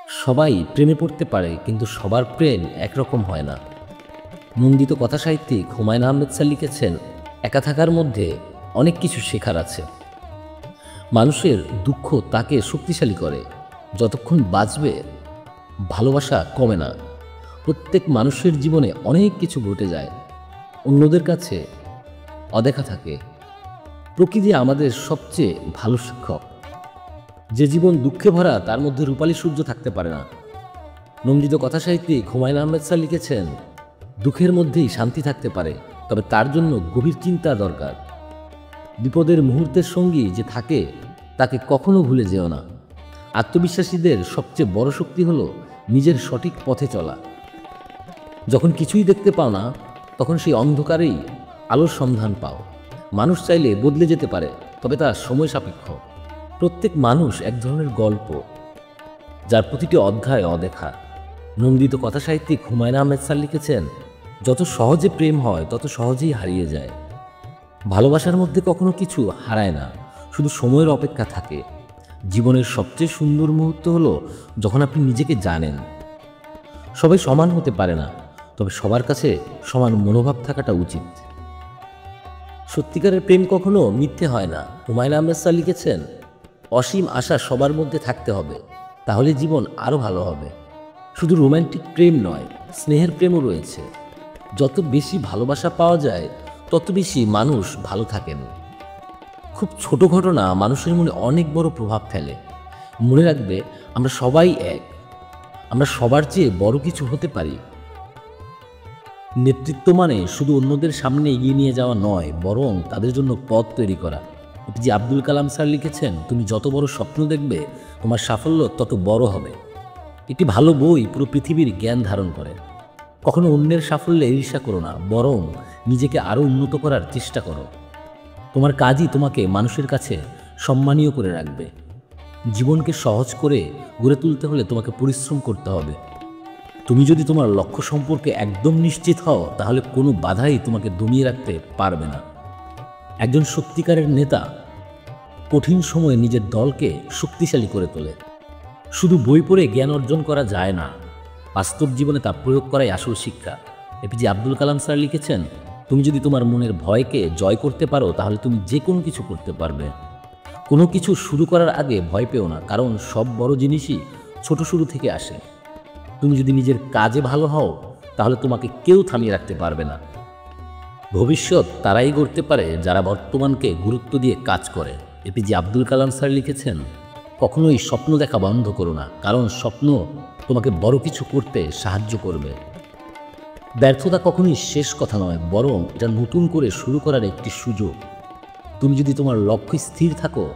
সবাই প্রেমে পড়তে পারে, কিন্তু সবার প্রেম একরকম হয় না। নন্দিত কথাসাহিত্যিক হুমায়ুন আহমেদ স্যার লিখেছেন, একা থাকার মধ্যে অনেক কিছু শেখার আছে। মানুষের দুঃখ তাকে শক্তিশালী করে। যতক্ষণ বাঁচবে ভালোবাসা কমে না। প্রত্যেক মানুষের জীবনে অনেক কিছু ঘটে যায়, অন্যদের কাছে অদেখা থাকে। প্রকৃতি আমাদের সবচেয়ে ভালো শিক্ষক। যে জীবন দুঃখে ভরা তার মধ্যে রূপালী সূর্য থাকতে পারে না। নন্দিত কথাসাহিত্যিক হুমায়ুন আহমেদ স্যার লিখেছেন, দুঃখের মধ্যেই শান্তি থাকতে পারে, তবে তার জন্য গভীর চিন্তা দরকার। বিপদের মুহূর্তের সঙ্গী যে থাকে তাকে কখনো ভুলে যেও না। আত্মবিশ্বাসীদের সবচেয়ে বড় শক্তি হলো নিজের সঠিক পথে চলা। যখন কিছুই দেখতে পাও না, তখন সেই অন্ধকারেই আলোর সন্ধান পাও। মানুষ চাইলে বদলে যেতে পারে, তবে তা সময় সাপেক্ষ। প্রত্যেক মানুষ এক ধরনের গল্প, যার প্রতিটি অধ্যায় অদেখা। নন্দিত কথাসাহিত্যিক হুমায়ুন আহমেদ স্যার লিখেছেন, যত সহজে প্রেম হয় তত সহজেই হারিয়ে যায়। ভালোবাসার মধ্যে কখনো কিছু হারায় না, শুধু সময়ের অপেক্ষা থাকে। জীবনের সবচেয়ে সুন্দর মুহূর্ত হলো যখন আপনি নিজেকে জানেন। সবাই সমান হতে পারে না, তবে সবার কাছে সমান মনোভাব থাকাটা উচিত। সত্যিকারের প্রেম কখনো মিথ্যে হয় না। হুমায়ুন আহমেদ স্যার লিখেছেন, অসীম আশা সবার মধ্যে থাকতে হবে, তাহলে জীবন আরও ভালো হবে। শুধু রোম্যান্টিক প্রেম নয়, স্নেহের প্রেমও রয়েছে। যত বেশি ভালোবাসা পাওয়া যায় তত বেশি মানুষ ভালো থাকেন। খুব ছোট ঘটনা মানুষের মনে অনেক বড় প্রভাব ফেলে। মনে রাখবে, আমরা সবাই এক, আমরা সবার চেয়ে বড় কিছু হতে পারি। নেতৃত্ব মানে শুধু অন্যদের সামনে এগিয়ে নিয়ে যাওয়া নয়, বরং তাদের জন্য পথ তৈরি করা। এপিজে আব্দুল কালাম স্যার লিখেছেন, তুমি যত বড় স্বপ্ন দেখবে তোমার সাফল্য তত বড় হবে। একটি ভালো বই পুরো পৃথিবীর জ্ঞান ধারণ করে। কখনো অন্যের সাফল্যে ঈর্ষা করো না, বরং নিজেকে আরও উন্নত করার চেষ্টা করো। তোমার কাজই তোমাকে মানুষের কাছে সম্মানীয় করে রাখবে। জীবনকে সহজ করে গড়ে তুলতে হলে তোমাকে পরিশ্রম করতে হবে। তুমি যদি তোমার লক্ষ্য সম্পর্কে একদম নিশ্চিত হও, তাহলে কোনো বাধাই তোমাকে দমিয়ে রাখতে পারবে না। একজন সত্যিকারের নেতা কঠিন সময়ে নিজের দলকে শক্তিশালী করে তোলে। শুধু বই পড়ে জ্ঞান অর্জন করা যায় না, বাস্তব জীবনে তা প্রয়োগ করাই আসল শিক্ষা। এপিজে আব্দুল কালাম স্যার লিখেছেন, তুমি যদি তোমার মনের ভয়কে জয় করতে পারো, তাহলে তুমি যে কোনো কিছু করতে পারবে। কোনো কিছু শুরু করার আগে ভয় পেও না, কারণ সব বড় জিনিসই ছোট শুরু থেকে আসে। তুমি যদি নিজের কাজে ভালো হও, তাহলে তোমাকে কেউ থামিয়ে রাখতে পারবে না। ভবিষ্যৎ তারাই গড়তে পারে যারা বর্তমানকে গুরুত্ব দিয়ে কাজ করে। এপিজে আব্দুল কালাম স্যার লিখেছেন, কখনোই স্বপ্ন দেখা বন্ধ করো না, কারণ স্বপ্ন তোমাকে বড় কিছু করতে সাহায্য করবে। ব্যর্থতা কখনোই শেষ কথা নয়, বরং এটা নতুন করে শুরু করার একটি সুযোগ। তুমি যদি তোমার লক্ষ্যে স্থির থাকো,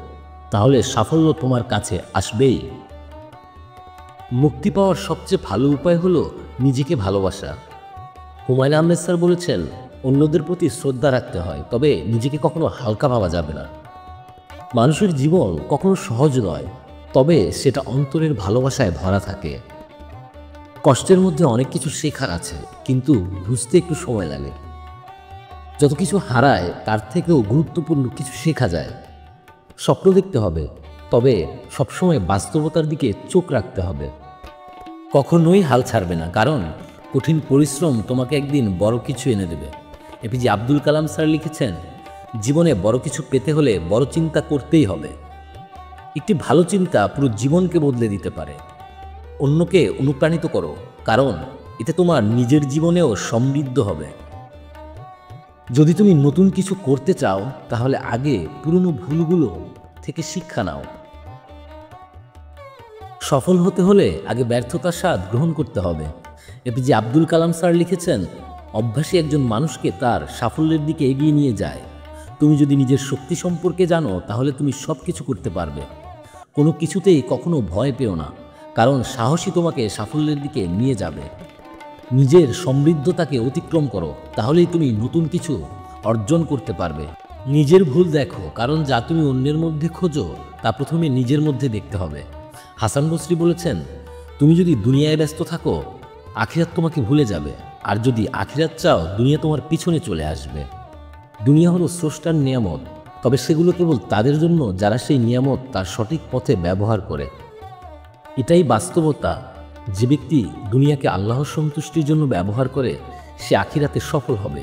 তাহলে সাফল্য তোমার কাছে আসবেই। মুক্তি পাওয়ার সবচেয়ে ভালো উপায় হলো নিজেকে ভালোবাসা। হুমায়ুন আহমেদ স্যার বলেছেন, অন্যদের প্রতি শ্রদ্ধা রাখতে হয়, তবে নিজেকে কখনো হালকা ভাবা যাবে না। মানুষের জীবন কখনো সহজ নয়, তবে সেটা অন্তরের ভালোবাসায় ভরা থাকে। কষ্টের মধ্যে অনেক কিছু শেখার আছে, কিন্তু বুঝতে একটু সময় লাগে। যত কিছু হারায় তার থেকেও গুরুত্বপূর্ণ কিছু শেখা যায়। স্বপ্ন দেখতে হবে, তবে সবসময় বাস্তবতার দিকে চোখ রাখতে হবে। কখনোই হাল ছাড়বে না, কারণ কঠিন পরিশ্রম তোমাকে একদিন বড় কিছু এনে দেবে। এপিজে আব্দুল কালাম স্যার লিখেছেন, জীবনে বড় কিছু পেতে হলে বড় চিন্তা করতেই হবে। একটি ভালো চিন্তা পুরো জীবনকে বদলে দিতে পারে। অন্যকে অনুপ্রাণিত করো, কারণ এতে তোমার নিজের জীবনেও সমৃদ্ধ হবে। যদি তুমি নতুন কিছু করতে চাও, তাহলে আগে পুরনো ভুলগুলো থেকে শিক্ষা নাও। সফল হতে হলে আগে ব্যর্থতার স্বাদ গ্রহণ করতে হবে। এপিজে আব্দুল কালাম স্যার লিখেছেন, অভ্যাসী একজন মানুষকে তার সাফল্যের দিকে এগিয়ে নিয়ে যায়। তুমি যদি নিজের শক্তি সম্পর্কে জানো, তাহলে তুমি সব কিছু করতে পারবে। কোনো কিছুতেই কখনো ভয় পেও না, কারণ সাহসই তোমাকে সাফল্যের দিকে নিয়ে যাবে। নিজের সমৃদ্ধতাকে অতিক্রম করো, তাহলেই তুমি নতুন কিছু অর্জন করতে পারবে। নিজের ভুল দেখো, কারণ যা তুমি অন্যের মধ্যে খোঁজো তা প্রথমে নিজের মধ্যে দেখতে হবে। হাসান বসরি বলেছেন, তুমি যদি দুনিয়ায় ব্যস্ত থাকো, আখিরাত তোমাকে ভুলে যাবে, আর যদি আখিরাত চাও, দুনিয়া তোমার পিছনে চলে আসবে। দুনিয়া হলো স্রষ্টার নিয়ামত, তবে সেগুলো কেবল তাদের জন্য যারা সেই নিয়ামত তার সঠিক পথে ব্যবহার করে। এটাই বাস্তবতা। যে ব্যক্তি দুনিয়াকে আল্লাহর সন্তুষ্টির জন্য ব্যবহার করে সে আখিরাতে সফল হবে।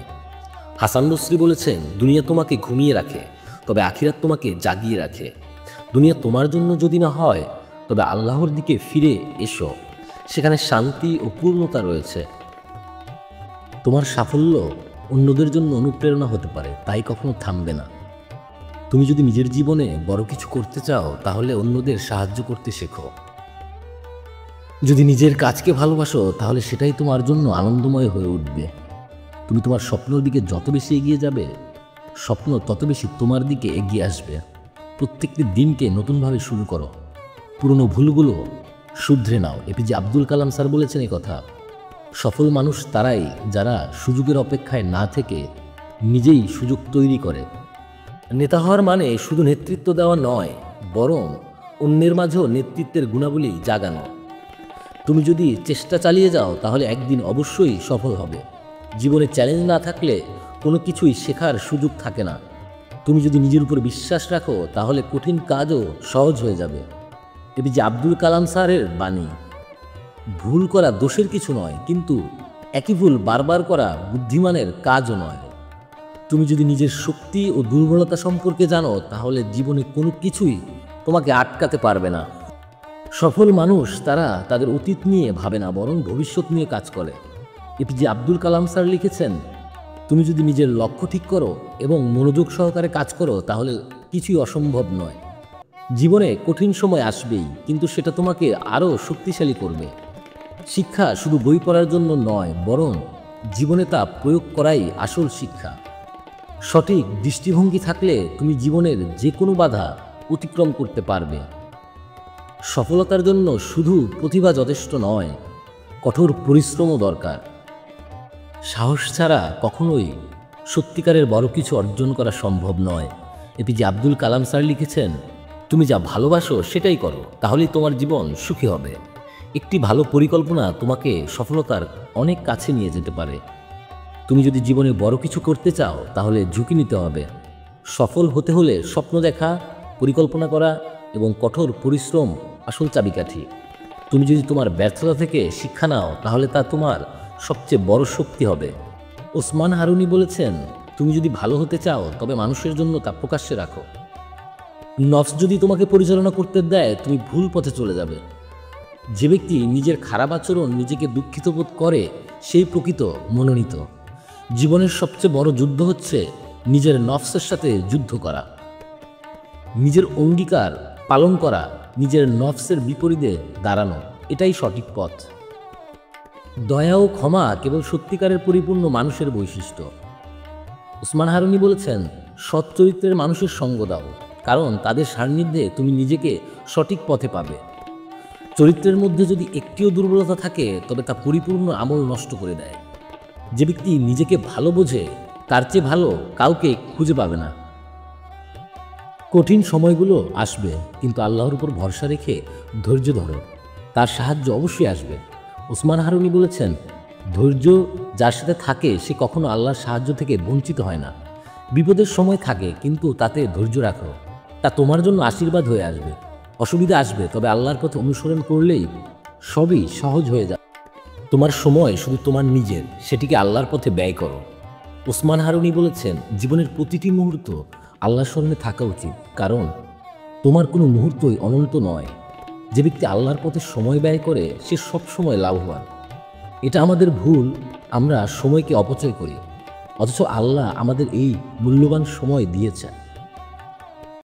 হাসান বসরি বলেছেন, দুনিয়া তোমাকে ঘুমিয়ে রাখে, তবে আখিরাত তোমাকে জাগিয়ে রাখে। দুনিয়া তোমার জন্য যদি না হয়, তবে আল্লাহর দিকে ফিরে এসো, সেখানে শান্তি ও পূর্ণতা রয়েছে। তোমার সাফল্য অন্যদের জন্য অনুপ্রেরণা হতে পারে, তাই কখনো থামবে না। তুমি যদি নিজের জীবনে বড় কিছু করতে চাও, তাহলে অন্যদের সাহায্য করতে শেখো। যদি নিজের কাজকে ভালোবাসো, তাহলে সেটাই তোমার জন্য আনন্দময় হয়ে উঠবে। তুমি তোমার স্বপ্নের দিকে যত বেশি এগিয়ে যাবে, স্বপ্ন তত বেশি তোমার দিকে এগিয়ে আসবে। প্রত্যেকটি দিনকে নতুনভাবে শুরু করো, পুরনো ভুলগুলো শুধরে নাও। এপিজে আব্দুল কালাম স্যার বলেছেন এই কথা। সফল মানুষ তারাই যারা সুযোগের অপেক্ষায় না থেকে নিজেই সুযোগ তৈরি করে। নেতা হওয়ার মানে শুধু নেতৃত্ব দেওয়া নয়, বরং অন্যের মাঝেও নেতৃত্বের গুণাবলী জাগানো। তুমি যদি চেষ্টা চালিয়ে যাও, তাহলে একদিন অবশ্যই সফল হবে। জীবনে চ্যালেঞ্জ না থাকলে কোনো কিছুই শেখার সুযোগ থাকে না। তুমি যদি নিজের উপর বিশ্বাস রাখো, তাহলে কঠিন কাজও সহজ হয়ে যাবে। এপিজে আব্দুল কালাম স্যারের বাণী। ভুল করা দোষের কিছু নয়, কিন্তু একই ভুল বারবার করা বুদ্ধিমানের কাজও নয়। তুমি যদি নিজের শক্তি ও দুর্বলতা সম্পর্কে জানো, তাহলে জীবনে কোনো কিছুই তোমাকে আটকাতে পারবে না। সফল মানুষ তারা তাদের অতীত নিয়ে ভাবে না, বরং ভবিষ্যৎ নিয়ে কাজ করে। এপিজে আব্দুল কালাম স্যার লিখেছেন, তুমি যদি নিজের লক্ষ্য ঠিক করো এবং মনোযোগ সহকারে কাজ করো, তাহলে কিছুই অসম্ভব নয়। জীবনে কঠিন সময় আসবেই, কিন্তু সেটা তোমাকে আরও শক্তিশালী করবে। শিক্ষা শুধু বই পড়ার জন্য নয়, বরং জীবনে তা প্রয়োগ করাই আসল শিক্ষা। সঠিক দৃষ্টিভঙ্গি থাকলে তুমি জীবনের যে কোনো বাধা অতিক্রম করতে পারবে। সফলতার জন্য শুধু প্রতিভা যথেষ্ট নয়, কঠোর পরিশ্রমও দরকার। সাহস ছাড়া কখনোই সত্যিকারের বড় কিছু অর্জন করা সম্ভব নয়। এপিজে আব্দুল কালাম স্যার লিখেছেন, তুমি যা ভালোবাসো সেটাই করো, তাহলেই তোমার জীবন সুখী হবে। একটি ভালো পরিকল্পনা তোমাকে সফলতার অনেক কাছে নিয়ে যেতে পারে। তুমি যদি জীবনে বড় কিছু করতে চাও, তাহলে ঝুঁকি নিতে হবে। সফল হতে হলে স্বপ্ন দেখা, পরিকল্পনা করা এবং কঠোর পরিশ্রম আসল চাবিকাঠি। তুমি যদি তোমার ব্যর্থতা থেকে শিক্ষা নাও, তাহলে তা তোমার সবচেয়ে বড় শক্তি হবে। ওসমান হারুনি বলেছেন, তুমি যদি ভালো হতে চাও, তবে মানুষের জন্য তা প্রকাশ্যে রাখো। নফস যদি তোমাকে পরিচালনা করতে দেয়, তুমি ভুল পথে চলে যাবে। যে ব্যক্তি নিজের খারাপ আচরণ নিজেকে দুঃখিত বোধ করে, সেই প্রকৃত মনোনীত। জীবনের সবচেয়ে বড় যুদ্ধ হচ্ছে নিজের নফসের সাথে যুদ্ধ করা। নিজের অঙ্গীকার পালন করা, নিজের নফসের বিপরীতে দাঁড়ানো, এটাই সঠিক পথ। দয়া ও ক্ষমা কেবল সত্যিকারের পরিপূর্ণ মানুষের বৈশিষ্ট্য। ওসমান হারুনি বলেছেন, সৎ চরিত্রের মানুষের সঙ্গ দাও, কারণ তাদের সান্নিধ্যে তুমি নিজেকে সঠিক পথে পাবে। চরিত্রের মধ্যে যদি একটিও দুর্বলতা থাকে, তবে তা পরিপূর্ণ আমল নষ্ট করে দেয়। যে ব্যক্তি নিজেকে ভালো বোঝে, তার চেয়ে ভালো কাউকে খুঁজে পাবে না। কঠিন সময়গুলো আসবে, কিন্তু আল্লাহর উপর ভরসা রেখে ধৈর্য ধরো, তার সাহায্য অবশ্যই আসবে। ওসমান হারুনি বলেছেন, ধৈর্য যার সাথে থাকে, সে কখনো আল্লাহর সাহায্য থেকে বঞ্চিত হয় না। বিপদের সময় থাকে, কিন্তু তাতে ধৈর্য রাখো, তা তোমার জন্য আশীর্বাদ হয়ে আসবে। অসুবিধা আসবে, তবে আল্লাহর পথে অনুসরণ করলেই সবই সহজ হয়ে যাবে। তোমার সময় শুধু তোমার নিজের, সেটিকে আল্লাহর পথে ব্যয় করো। ওসমান হারুনি বলেছেন, জীবনের প্রতিটি মুহূর্ত আল্লাহর স্মরণে থাকা উচিত, কারণ তোমার কোনো মুহূর্তই অনন্ত নয়। যে ব্যক্তি আল্লাহর পথে সময় ব্যয় করে, সে সবসময় লাভবান। এটা আমাদের ভুল, আমরা সময়কে অপচয় করি, অথচ আল্লাহ আমাদের এই মূল্যবান সময় দিয়েছেন।